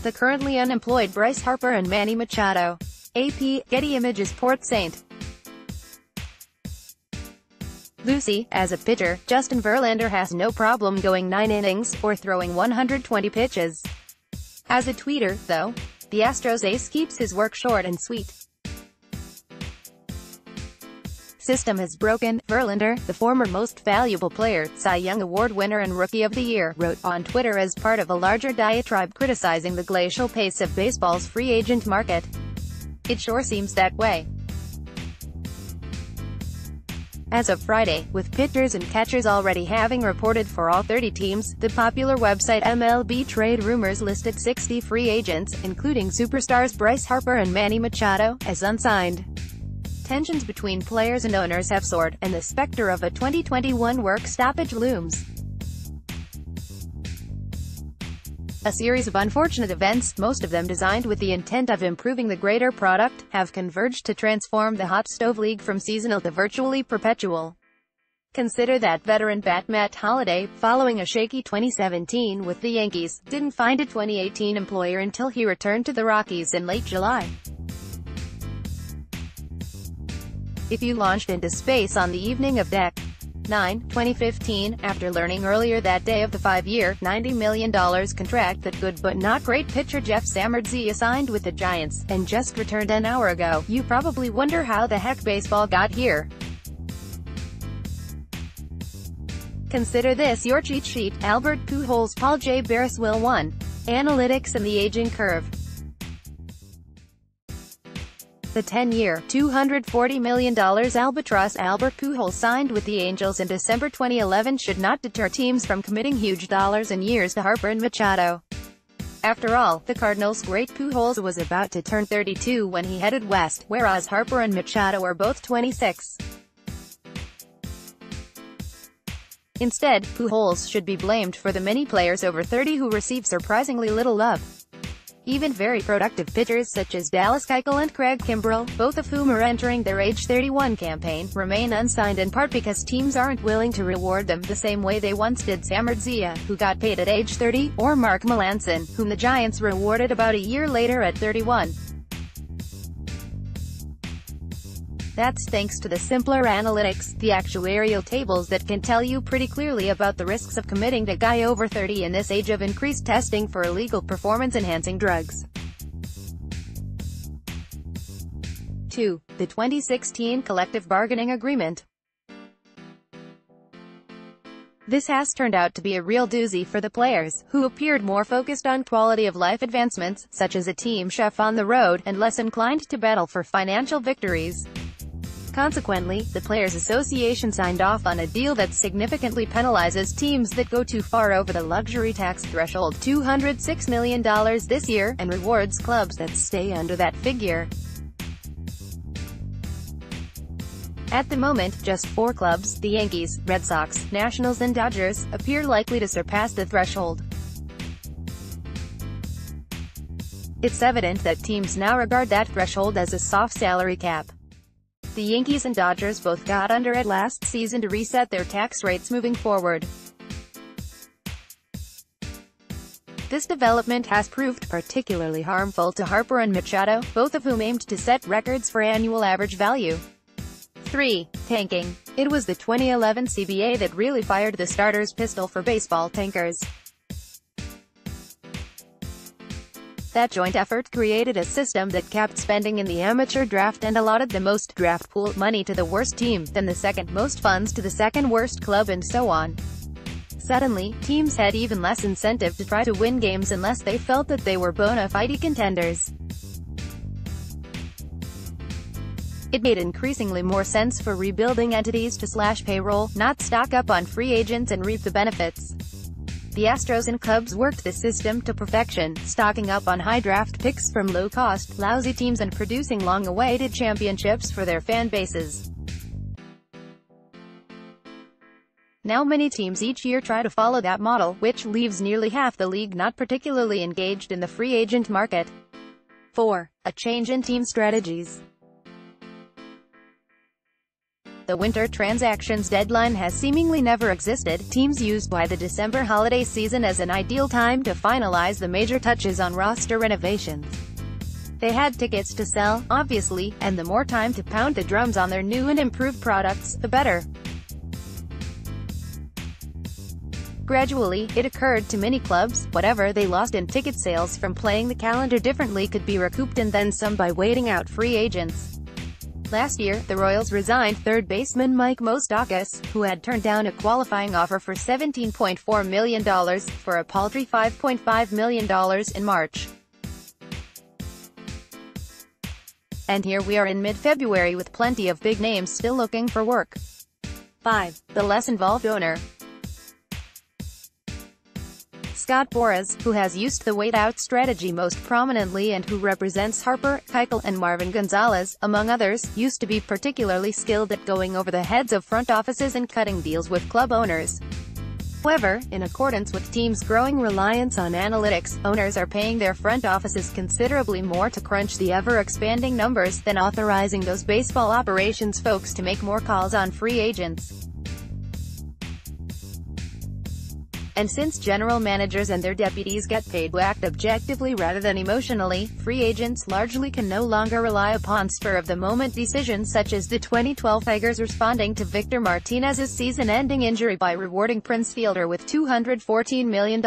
the currently unemployed Bryce Harper and Manny Machado. AP, Getty Images. Port St. Lucie, as a pitcher, Justin Verlander has no problem going 9 innings, or throwing 120 pitches. As a tweeter, though, the Astros ace keeps his work short and sweet. System has broken. Verlander, the former most valuable player, Cy Young Award winner and Rookie of the Year, wrote on Twitter as part of a larger diatribe criticizing the glacial pace of baseball's free agent market. It sure seems that way. As of Friday, with pitchers and catchers already having reported for all 30 teams, the popular website MLB Trade Rumors listed 60 free agents, including superstars Bryce Harper and Manny Machado, as unsigned. Tensions between players and owners have soared, and the specter of a 2021 work stoppage looms. A series of unfortunate events, most of them designed with the intent of improving the greater product, have converged to transform the hot stove league from seasonal to virtually perpetual. Consider that veteran bat Matt Holliday, following a shaky 2017 with the Yankees, didn't find a 2018 employer until he returned to the Rockies in late July. If you launched into space on the evening of Dec. 9, 2015, after learning earlier that day of the 5-year, $90 million contract that good but not great pitcher Jeff Samardzija signed with the Giants, and just returned an hour ago, you probably wonder how the heck baseball got here. Consider this your cheat sheet: Albert Pujols, Paul J. Barris, Will 1. Analytics and the aging curve. The 10-year, $240 million albatross Albert Pujols signed with the Angels in December 2011 should not deter teams from committing huge dollars and years to Harper and Machado. After all, the Cardinals' great Pujols was about to turn 32 when he headed west, whereas Harper and Machado are both 26. Instead, Pujols should be blamed for the many players over 30 who receive surprisingly little love. Even very productive pitchers such as Dallas Keuchel and Craig Kimbrell, both of whom are entering their age 31 campaign, remain unsigned in part because teams aren't willing to reward them the same way they once did Samardzija, who got paid at age 30, or Mark Melancon, whom the Giants rewarded about a year later at 31. That's thanks to the simpler analytics, the actuarial tables that can tell you pretty clearly about the risks of committing to guy over 30 in this age of increased testing for illegal performance-enhancing drugs. 2. The 2016 Collective Bargaining Agreement. This has turned out to be a real doozy for the players, who appeared more focused on quality of life advancements, such as a team chef on the road, and less inclined to battle for financial victories. Consequently, the Players Association signed off on a deal that significantly penalizes teams that go too far over the luxury tax threshold, $206 million this year, and rewards clubs that stay under that figure. At the moment, just 4 clubs, the Yankees, Red Sox, Nationals and Dodgers, appear likely to surpass the threshold. It's evident that teams now regard that threshold as a soft salary cap. The Yankees and Dodgers both got under it last season to reset their tax rates moving forward. This development has proved particularly harmful to Harper and Machado, both of whom aimed to set records for annual average value. 3. Tanking. It was the 2011 CBA that really fired the starter's pistol for baseball tankers. That joint effort created a system that capped spending in the amateur draft and allotted the most draft pool money to the worst team, then the second most funds to the second worst club, and so on. Suddenly, teams had even less incentive to try to win games unless they felt that they were bona fide contenders. It made increasingly more sense for rebuilding entities to slash payroll, not stock up on free agents and reap the benefits. The Astros and Cubs worked the system to perfection, stocking up on high draft picks from low-cost, lousy teams and producing long-awaited championships for their fan bases. Now many teams each year try to follow that model, which leaves nearly half the league not particularly engaged in the free agent market. 4. A change in team strategies. The winter transactions deadline has seemingly never existed. Teams used by the December holiday season as an ideal time to finalize the major touches on roster renovations. They had tickets to sell, obviously, and the more time to pound the drums on their new and improved products, the better. Gradually, it occurred to many clubs, whatever they lost in ticket sales from playing the calendar differently could be recouped and then some by waiting out free agents. Last year, the Royals resigned third baseman Mike Moustakas, who had turned down a qualifying offer for $17.4 million, for a paltry $5.5 million in March. And here we are in mid-February with plenty of big names still looking for work. 5. The less involved owner. Scott Boras, who has used the wait-out strategy most prominently and who represents Harper, Keuchel, and Marvin Gonzalez, among others, used to be particularly skilled at going over the heads of front offices and cutting deals with club owners. However, in accordance with teams' growing reliance on analytics, owners are paying their front offices considerably more to crunch the ever-expanding numbers than authorizing those baseball operations folks to make more calls on free agents. And since general managers and their deputies get paid to act objectively rather than emotionally, free agents largely can no longer rely upon spur-of-the-moment decisions such as the 2012 Tigers responding to Victor Martinez's season-ending injury by rewarding Prince Fielder with $214 million.